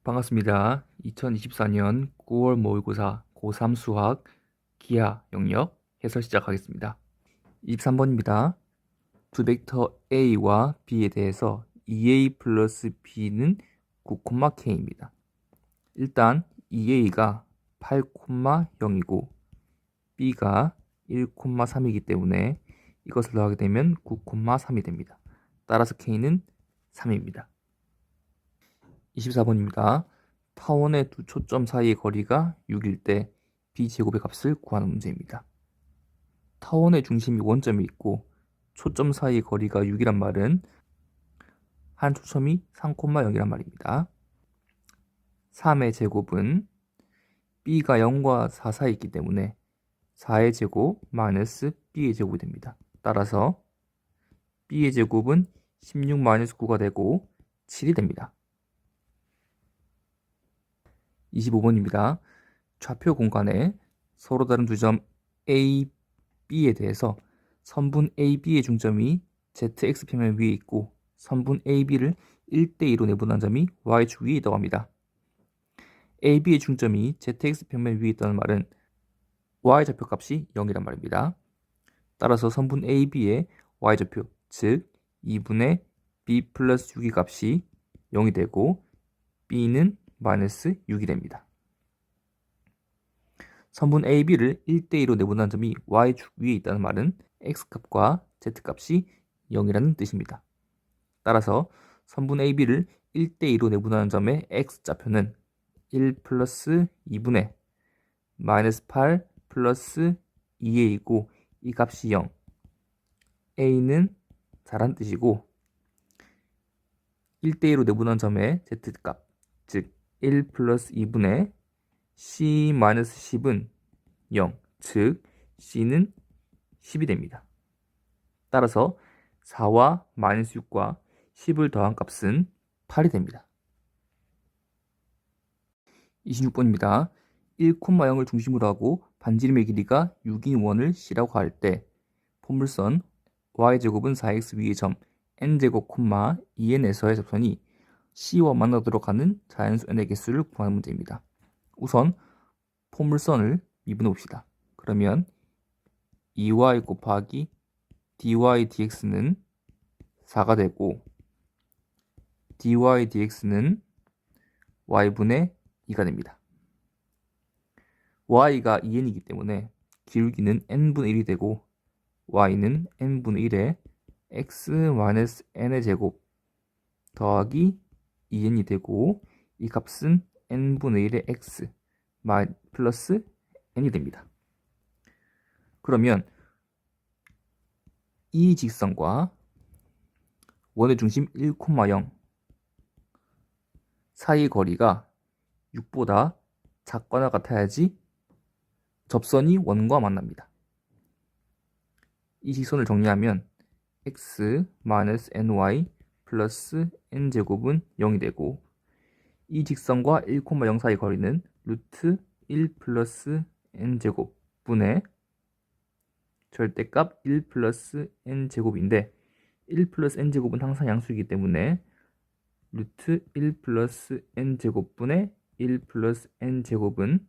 반갑습니다. 2024년 9월 모의고사 고3 수학 기하 영역 해설 시작하겠습니다. 23번입니다. 두 벡터 A와 B에 대해서 2A 플러스 B는 9,K입니다. 일단 2A가 8,0이고 B가 1,3이기 때문에 이것을 더하게 되면 9,3이 됩니다. 따라서 K는 3입니다. 24번입니다. 타원의 두 초점 사이의 거리가 6일 때 B제곱의 값을 구하는 문제입니다. 타원의 중심이 원점에 있고 초점 사이의 거리가 6이란 말은 한 초점이 3,0이란 말입니다. 3의 제곱은 B가 0과 4 사이에 있기 때문에 4의 제곱 마이너스 B의 제곱이 됩니다. 따라서 B의 제곱은 16 마이너스 9가 되고 7이 됩니다. 25번입니다. 좌표 공간에 서로 다른 두 점 A, B에 대해서 선분 AB의 중점이 ZX평면 위에 있고 선분 AB를 1대2로 내분한 점이 Y축 위에 있다고 합니다. AB의 중점이 ZX평면 위에 있다는 말은 Y좌표값이 0이란 말입니다. 따라서 선분 AB의 Y좌표, 즉 2분의 B 플러스 6의 값이 0이 되고 B는 마이너스 6이 됩니다. 선분 AB를 1대2로 내분한 점이 Y축 위에 있다는 말은 X값과 Z값이 0이라는 뜻입니다. 따라서 선분 AB를 1대2로 내분하는 점의 X좌표는 1 플러스 2분의 마이너스 8 플러스 2A이고 이 값이 0, A는 4란 뜻이고 1대2로 내분한 점의 Z값, 즉 1 플러스 2분의 C-10은 0, 즉 C는 10이 됩니다. 따라서 4와 마이너스 6과 10을 더한 값은 8이 됩니다. 26번입니다. 1,0을 중심으로 하고 반지름의 길이가 6인 원을 C라고 할 때 포물선 y제곱은 4x 위의 점 n제곱, 2n에서의 접선이 C와 만나도록 하는 자연수 n의 개수를 구하는 문제입니다. 우선 포물선을 미분해 봅시다. 그러면 2y 곱하기 dy dx는 4가 되고 dy dx는 y분의 2가 됩니다. y가 2n이기 때문에 기울기는 n분의 1이 되고 y는 n분의 1에 x-n의 제곱 더하기 2n이 되고 이 값은 n분의 1의 x 플러스 n이 됩니다. 그러면 이 직선과 원의 중심 1,0 사이 거리가 6보다 작거나 같아야지 접선이 원과 만납니다. 이 직선을 정리하면 x-ny 플러스 n제곱은 0이 되고 이 직선과 1,0 사이 거리는 루트 1 플러스 n제곱 분의 절대값 1 플러스 n제곱인데 1 플러스 n제곱은 항상 양수이기 때문에 루트 1 플러스 n제곱분의 1 플러스 n제곱은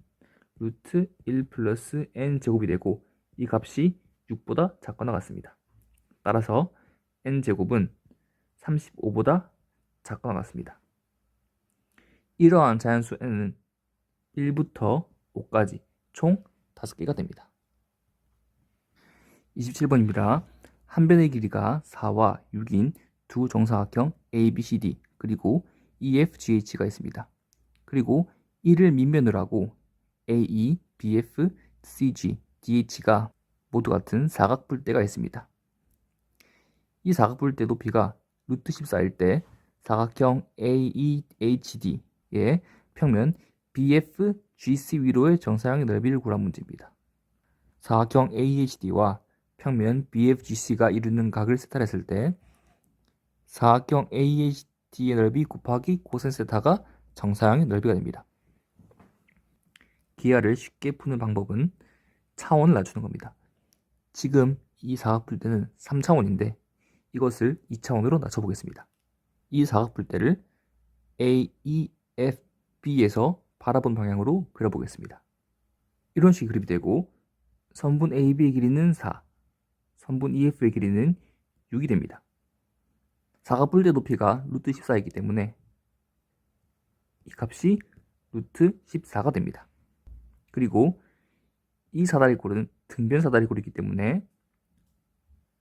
루트 1 플러스 n제곱이 되고 이 값이 6보다 작거나 같습니다. 따라서 n제곱은 35보다 작거나 같습니다. 이러한 자연수 n은 1부터 5까지 총 5개가 됩니다. 27번입니다. 한 변의 길이가 4와 6인 두 정사각형 ABCD 그리고 EFGH가 있습니다. 그리고 이를 밑면으로 하고 AE, BF, CG, DH가 모두 같은 사각뿔대가 있습니다. 이 사각뿔대 높이가 루트 14일 때 사각형 AEHD의 평면 BFGC 위로의 정사형의 넓이를 구하는 문제입니다. 사각형 AEHD와 평면 BFGC가 이루는 각을 세타했을 때 사각형 AEHD의 넓이 곱하기 코사인 세타가 정사형의 넓이가 됩니다. 기하를 쉽게 푸는 방법은 차원을 낮추는 겁니다. 지금 이 사각뿔대는 3차원인데 이것을 2차원으로 낮춰보겠습니다. 이 사각뿔대를 AEF B에서 바라본 방향으로 그려보겠습니다. 이런 식의 그림이 되고 선분 AB의 길이는 4, 선분 EF의 길이는 6이 됩니다. 사각뿔의 높이가 루트 14이기 때문에 이 값이 루트 14가 됩니다. 그리고 이 사다리꼴은 등변 사다리꼴이기 때문에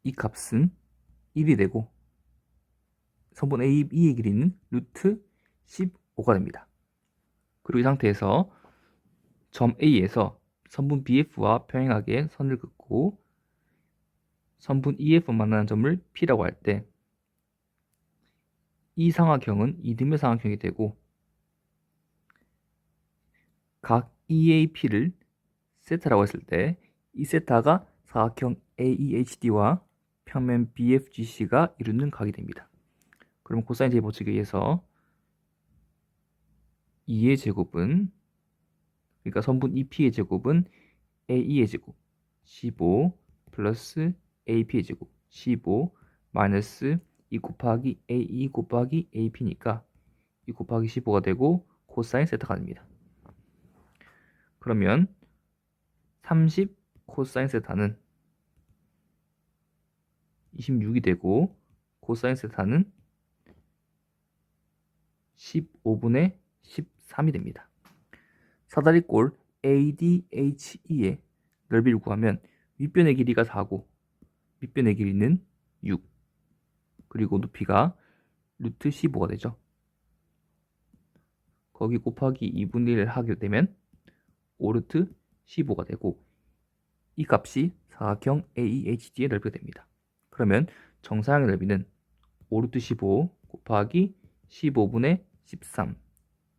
이 값은 1이 되고 선분 AB의 길이는 루트 15가 됩니다. 그리고 이 상태에서 점 A에서 선분 BF와 평행하게 선을 긋고 선분 EF 만나는 점을 P라고 할 때 이 삼각형은 이등변 삼각형이 되고 각 EAP를 세타라고 했을 때 이 세타가 사각형 AEHD와 평면 BFGC가 이루는 각이 됩니다. 그럼 코사인 제곱 법칙에 의해서 2의 제곱은 그러니까 선분 EP의 제곱은 AE의 제곱 15 플러스 AP의 제곱 15 마이너스 2 곱하기 AE 곱하기 AP니까 2 곱하기 15가 되고 코사인 세타가 됩니다. 그러면 30 코사인 세타는 26이 되고 코사인 세타는 15분의 13이 됩니다. 사다리꼴 ADHE의 넓이를 구하면 윗변의 길이가 4고 밑변의 길이는 6 그리고 높이가 루트 15가 되죠. 거기 곱하기 2분의 1을 하게 되면 5루트 15가 되고 이 값이 사각형 AEHD의 넓이가 됩니다. 그러면 정사형의 넓이는 5루트 15 곱하기 15분의 13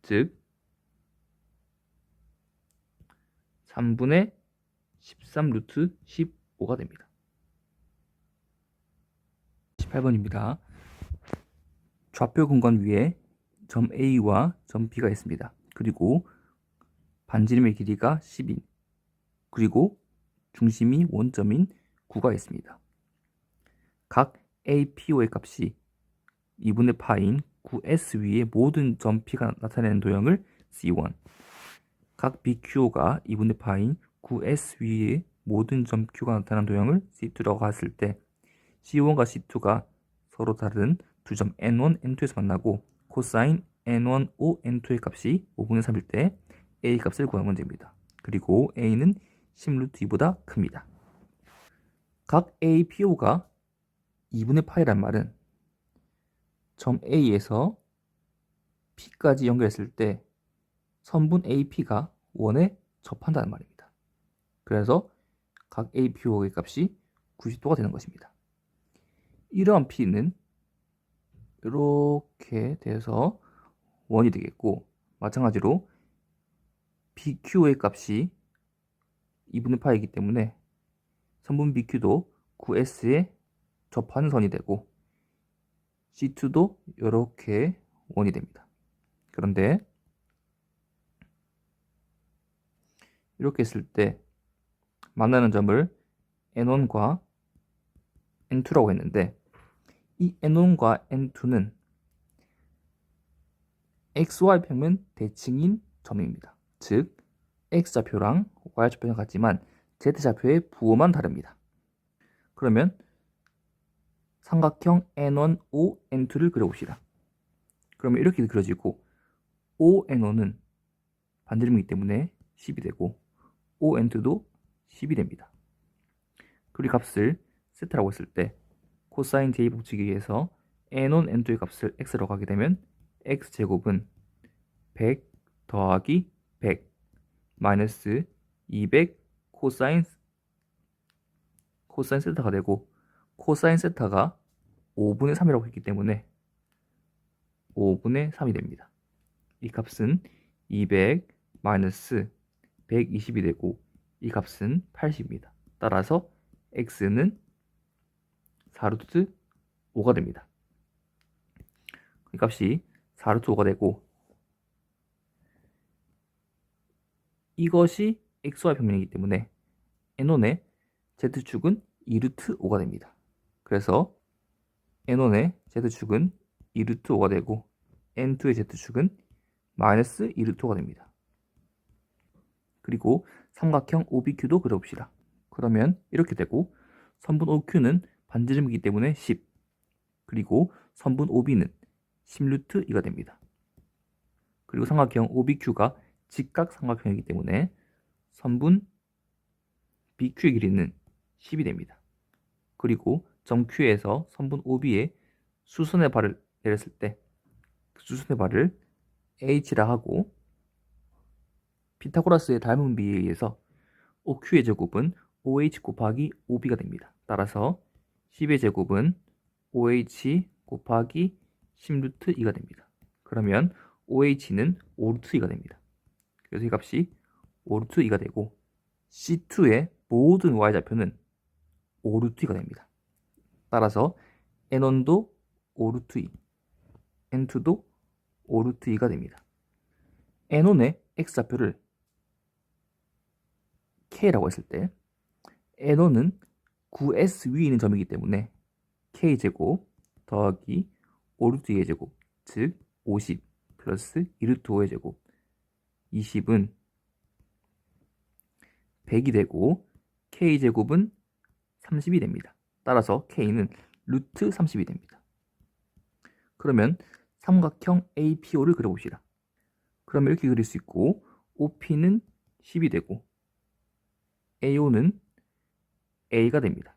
즉 3분의 13 루트 15가 됩니다. 18번입니다. 좌표 공간 위에 점 A와 점 B가 있습니다. 그리고 반지름의 길이가 10인 그리고 중심이 원점인 9가 있습니다. 각 APO의 값이 2분의 파인 9S 위에 모든 점 P가 나타내는 도형을 C1 각 BQO가 2분의 파인 9S 위에 모든 점 Q가 나타나는 도형을 C2라고 했을 때 C1과 C2가 서로 다른 두 점 N1, N2에서 만나고 코사인 N1O, N2의 값이 5분의 3일 때 A 값을 구하는 문제입니다. 그리고 A는 10루트 2보다 큽니다. 각 APO가 2분의 파이란 말은 점 A에서 P까지 연결했을 때 선분 AP가 1에 접한다는 말입니다. 그래서 각 APO의 값이 90도가 되는 것입니다. 이러한 P는 이렇게 돼서 1이 되겠고 마찬가지로 BQ의 값이 2분의 파이기 때문에 선분 BQ도 9S에 접하는 선이 되고 C2도 이렇게 1이 됩니다. 그런데 이렇게 했을 때 만나는 점을 N1과 N2라고 했는데 이 N1과 N2는 XY 평면 대칭인 점입니다. 즉 X좌표랑 Y좌표는 같지만 Z좌표의 부호만 다릅니다. 그러면 삼각형 N1, O, N2를 그려봅시다. 그러면 이렇게 그려지고 O, N1은 반지름이기 때문에 10이 되고 O, N2도 10이 됩니다. 그리고 값을 세타라고 했을 때 코사인 J 법칙에 의해서 N1, N2의 값을 X라고 하게 되면 X제곱은 100 더하기 100 마이너스 200 코사인 세타가 되고 코사인 세타가 5분의 3이라고 했기 때문에 5분의 3이 됩니다. 이 값은 200 마이너스 120이 되고 이 값은 80입니다. 따라서 x는 4루트 5가 됩니다. 이 값이 4루트 5가 되고 이것이 xy 평면이기 때문에 n1의 z축은 2루트 5가 됩니다. 그래서 n1의 z축은 2루트 5가 되고 n2의 z축은 마이너스 2루트가 됩니다. 그리고 삼각형 OBQ도 그려봅시다. 그러면 이렇게 되고 선분 OQ는 반지름이기 때문에 10, 그리고 선분 OB는 10루트 2가 됩니다. 그리고 삼각형 OBQ가 직각 삼각형이기 때문에 선분 BQ의 길이는 10이 됩니다. 그리고 점 Q에서 선분 OB에 수선의 발을 내렸을 때 수선의 발을 H라 하고 피타고라스의 닮은 비에 의해서 OQ의 제곱은 OH 곱하기 OB가 됩니다. 따라서 10의 제곱은 OH 곱하기 10루트 2가 됩니다. 그러면 OH는 5루트 2가 됩니다. 그래서 이 값이 5루트 2가 되고 C2의 모든 Y좌표는 5루트 2가 됩니다. 따라서 N1도 5루트 2, N2도 5루트 2가 됩니다. N1의 X좌표를 K라고 했을 때 N1은 9S 위에 있는 점이기 때문에 K제곱 더하기 5루트 2의 제곱, 즉 50 플러스 2루트 5의 제곱 20은 100이 되고 K제곱은 30이 됩니다. 따라서 K는 루트 30이 됩니다. 그러면 삼각형 APO를 그려봅시다. 그러면 이렇게 그릴 수 있고 OP는 10이 되고 AO는 A가 됩니다.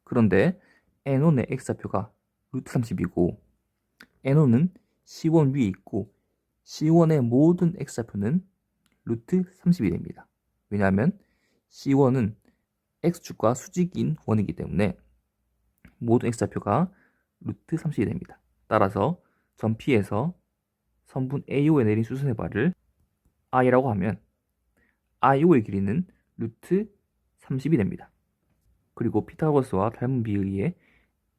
그런데 N1의 X좌표가 루트 30이고 N1은 C1 위에 있고 C1의 모든 X좌표는 루트 30이 됩니다. 왜냐하면 C1은 X축과 수직인 원이기 때문에 모든 X좌표가 루트 30이 됩니다. 따라서 점 P에서 선분 AO에 내린 수선의 발을 I라고 하면 IO의 길이는 루트 30이 됩니다. 그리고 피타고라스와 닮은 비에 의해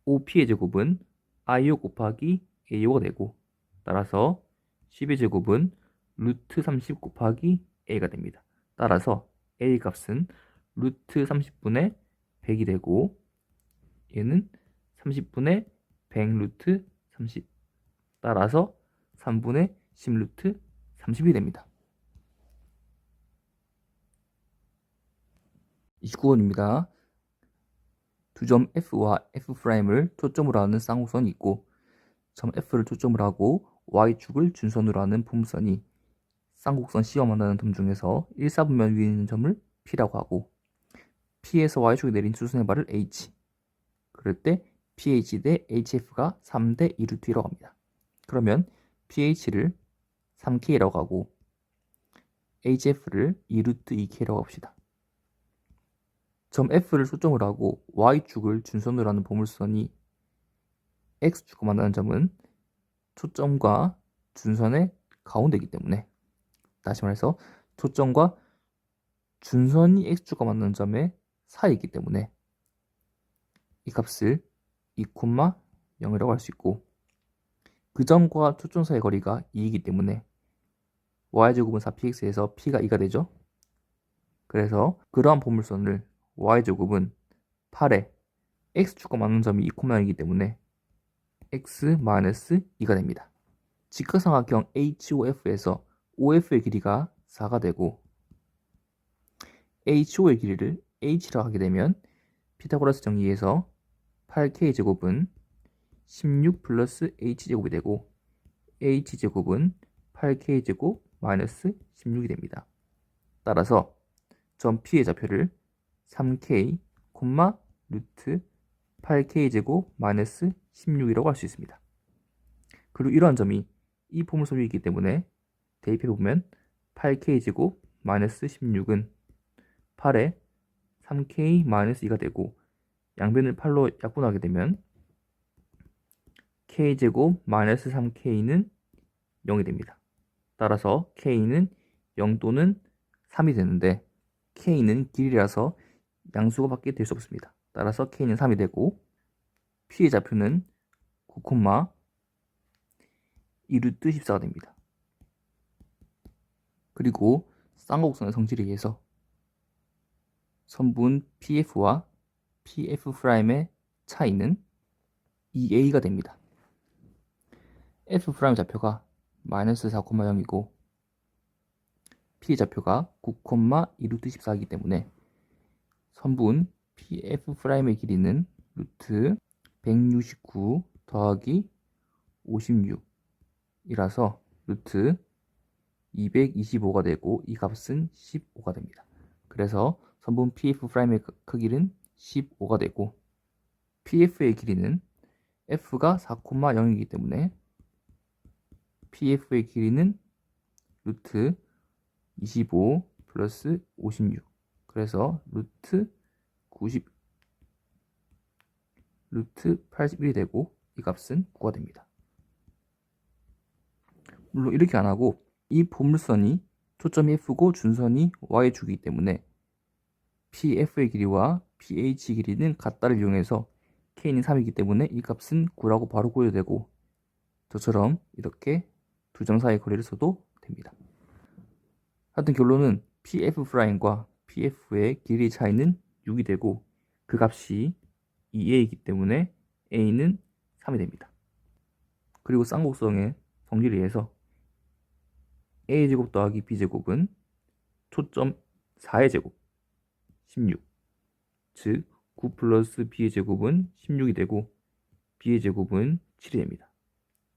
OP의 제곱은 IO 곱하기 AO가 되고 따라서 10의 제곱은 루트 30 곱하기 A가 됩니다. 따라서 A 값은 루트 30분의 100이 되고 얘는 30분의 100 루트 30, 따라서 3분의 10 루트 30이 됩니다. 29번입니다. 두 점 F와 F'을 초점으로 하는 쌍곡선이 있고 점 F를 초점으로 하고 Y축을 준선으로 하는 포물선이 쌍곡선 C와 만나는 점 중에서 1사분면 위에 있는 점을 P라고 하고 P에서 Y축에 내린 수선의 발을 H, 그럴 때 PH 대 HF가 3대 2루트 2라고 합니다. 그러면 PH를 3K라고 하고 HF를 2루트 2K라고 합시다. 점 F를 초점으로 하고 Y축을 준선으로 하는 보물선이 X축과 만나는 점은 초점과 준선의 가운데이기 때문에, 다시 말해서 초점과 준선이 X축과 만나는 점의 사이이기 때문에 이 값을 2,0이라고 할 수 있고 그 점과 초점 사이의 거리가 2이기 때문에 Y제곱은 4px에서 p가 2가 되죠. 그래서 그러한 보물선을 Y제곱은 8에 X축과 맞는 점이 2,0이기 때문에 X-2가 됩니다. 직각삼각형 HOF에서 OF의 길이가 4가 되고 HO의 길이를 H라고 하게 되면 피타고라스 정리에서 8K제곱은 16 플러스 H제곱이 되고 H제곱은 8K제곱 마이너스 16이 됩니다. 따라서 점 P의 좌표를 3K, 루트 8K제곱 마이너스 16이라고 할 수 있습니다. 그리고 이러한 점이 이 포물선 위이기 때문에 대입해보면 8K제곱 마이너스 16은 8에 3K 마이너스 2가 되고 양변을 8로 약분하게 되면 K제곱 마이너스 3K는 0이 됩니다. 따라서 K는 0 또는 3이 되는데 K는 길이라서 양수가 밖에 될 수 없습니다. 따라서 K는 3이 되고 P의 좌표는 9, 2루트 14가 됩니다. 그리고 쌍곡선의 성질에 의해서 선분 PF와 PF'의 차이는 2A가 됩니다. F' 좌표가 마이너스 4,0이고 P의 좌표가 9,2루트 14이기 때문에 선분 PF'의 길이는 루트 169 더하기 56이라서 루트 225가 되고 이 값은 15가 됩니다. 그래서 선분 PF'의 크기는 15가 되고 PF의 길이는 F가 4,0이기 때문에 PF의 길이는 루트 25 플러스 56 그래서 루트 81이 되고 이 값은 9가 됩니다. 물론 이렇게 안하고 이 포물선이 초점이 F고 준선이 Y축이기 때문에 PF의 길이와 PH 길이는 같다를 이용해서 K는 3이기 때문에 이 값은 9라고 바로 구해도 되고 저처럼 이렇게 두 점 사이의 거리를 써도 됩니다. 하여튼 결론은 PF'과 PF의 길이 차이는 6이 되고 그 값이 2A이기 때문에 A는 3이 됩니다. 그리고 쌍곡성의 성질에 의해서 A제곱 더하기 B제곱은 초점 4의 제곱 16 즉 9 플러스 B의 제곱은 16이 되고 B의 제곱은 7이 됩니다.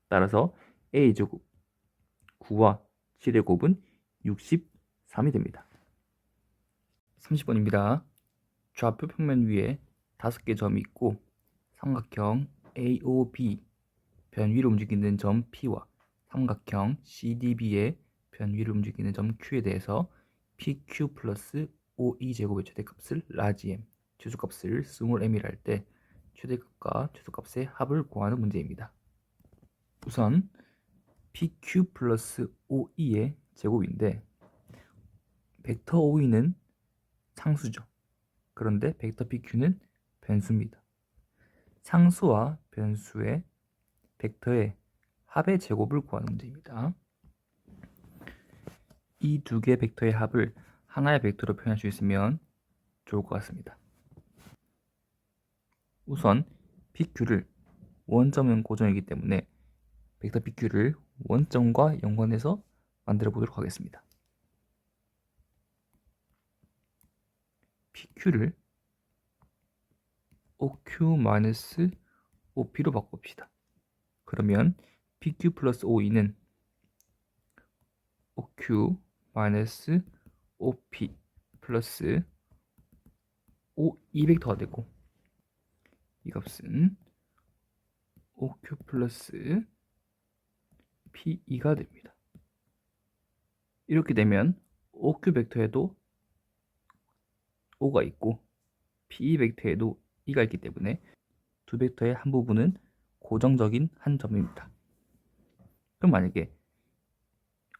따라서 A제곱 9와 7의 곱은 63이 됩니다. 30번입니다. 좌표 평면 위에 5개 점이 있고 삼각형 AOB 변 위로 움직이는 점 P와 삼각형 CDB의 변 위로 움직이는 점 Q에 대해서 PQ 플러스 OE제곱의 최대값을 라지 M, 최소값을 스몰 m이라 할 때 최대값과 최소값의 합을 구하는 문제입니다. 우선 PQ 플러스 OE의 제곱인데 벡터 OE는 상수죠. 그런데 벡터 PQ는 변수입니다. 상수와 변수의 벡터의 합의 제곱을 구하는 문제입니다. 이 두 개의 벡터의 합을 하나의 벡터로 표현할 수 있으면 좋을 것 같습니다. 우선 PQ를 원점은 고정이기 때문에 벡터 PQ를 원점과 연관해서 만들어 보도록 하겠습니다. PQ를 OQ-OP로 바꿔봅시다. 그러면 PQ 플러스 OE는 OQ-OP 플러스 OE 벡터가 되고 이 값은 OQ 플러스 PE가 됩니다. 이렇게 되면 OQ 벡터에도 O가 있고 PE 벡터에도 E가 있기 때문에 두 벡터의 한 부분은 고정적인 한 점입니다. 그럼 만약에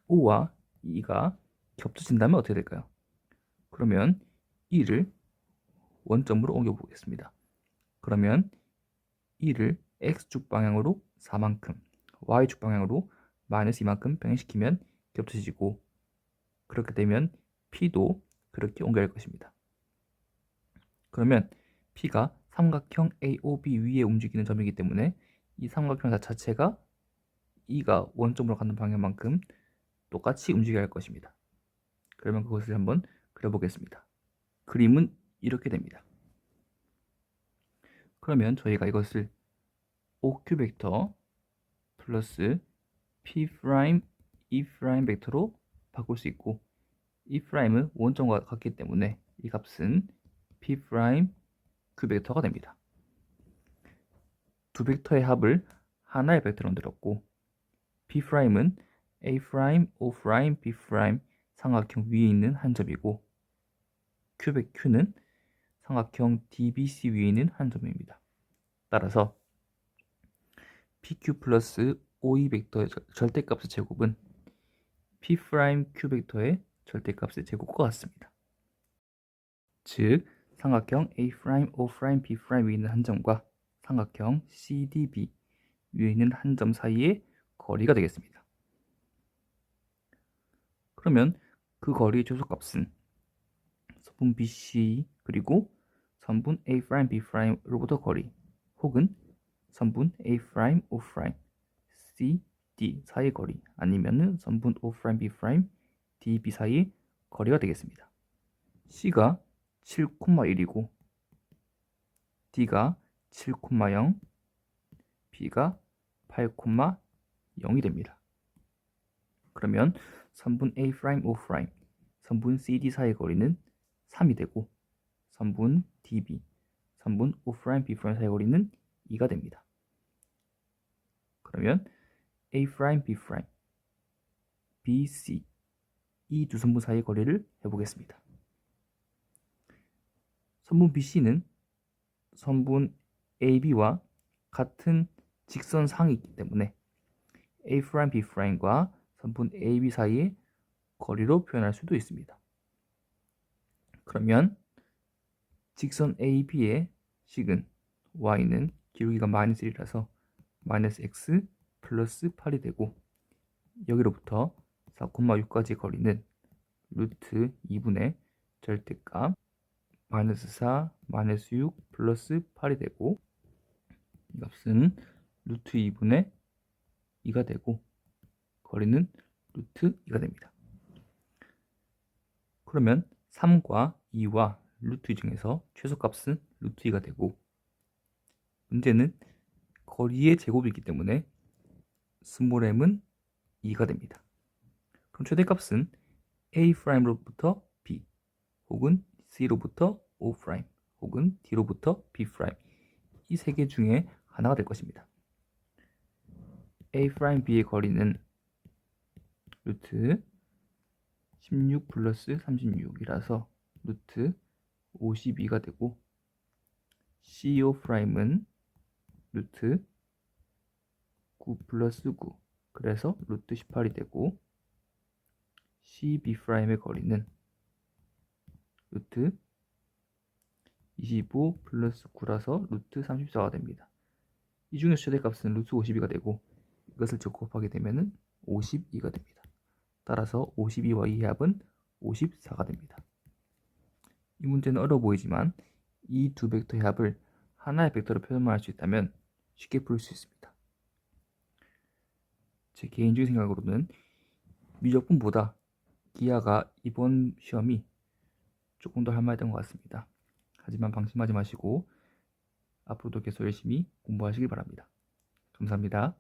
O와 E가 겹쳐진다면 어떻게 될까요? 그러면 E를 원점으로 옮겨 보겠습니다. 그러면 E를 X축 방향으로 4만큼, Y축 방향으로 마이너스 2만큼 병행시키면 겹쳐지고 그렇게 되면 P도 그렇게 옮겨갈 것입니다. 그러면 P가 삼각형 AOB 위에 움직이는 점이기 때문에 이 삼각형 자체가 E가 원점으로 가는 방향만큼 똑같이 움직여야 할 것입니다. 그러면 그것을 한번 그려보겠습니다. 그림은 이렇게 됩니다. 그러면 저희가 이것을 OQ 벡터 플러스 P', E' 벡터로 바꿀 수 있고 E'은 원점과 같기 때문에 이 값은 P' Q 벡터가 됩니다. 두 벡터의 합을 하나의 벡터로 만들었고 P'은 A', O', B' 삼각형 위에 있는 한 점이고 Q는 삼각형 DBC 위에 있는 한 점입니다. 따라서 PQ 플러스 OE 벡터의 절대값의 제곱은 P'Q 벡터의 절대값의 제곱과 같습니다. 즉 삼각형 A', O', B' 위에 있는 한 점과 삼각형 CDB 위에 있는 한 점 사이의 거리가 되겠습니다. 그러면 그 거리의 최소값은 선분 BC 그리고 선분 A', B'로부터 거리 혹은 선분 A', O', C, D 사이 거리 아니면은 선분 O', B', D, B 사이의 거리가 되겠습니다. C가 7,1이고 D가 7,0, B가 8,0이 됩니다. 그러면 선분 A', O', 선분 CD 사이의 거리는 3이 되고 선분 DB, 선분 O', B' 사이의 거리는 2가 됩니다. 그러면 A', B', B, C 이 두 선분 사이의 거리를 해보겠습니다. 선분 BC는 선분 AB와 같은 직선상이 있기 때문에 A', B'과 선분 AB 사이의 거리로 표현할 수도 있습니다. 그러면 직선 AB의 식은 y는 기울기가 마이너스 1이라서 마이너스 x 플러스 8이 되고 여기로부터 4,6까지 거리는 루트 2분의 절대값 마이너스 4, 마이너스 6 플러스 8이 되고 이 값은 루트 2분의 2가 되고 거리는 루트 2가 됩니다. 그러면 3과 2와 루트 2 중에서 최소값은 루트 2가 되고 문제는 거리의 제곱이기 때문에 스몰 m은 2가 됩니다. 그럼 최대값은 A'로부터 B 혹은 C로부터 O' 혹은 D로부터 B' 이 세 개 중에 하나가 될 것입니다. A', B의 거리는 루트 16 플러스 36이라서 루트 52가 되고 CO'은 루트 9 플러스 9 그래서 루트 18이 되고 CB'의 거리는 루트 25 플러스 9라서 루트 34가 됩니다. 이 중에서 최대값은 루트 52가 되고 이것을 적곱하게 되면 52가 됩니다. 따라서 52와 이 합은 54가 됩니다. 이 문제는 어려워 보이지만 이 두 벡터의 합을 하나의 벡터로 표현할 수 있다면 쉽게 풀 수 있습니다. 제 개인적인 생각으로는 미적분보다 기하가 이번 시험이 조금 더 할만했던 것 같습니다. 하지만 방심하지 마시고 앞으로도 계속 열심히 공부하시길 바랍니다. 감사합니다.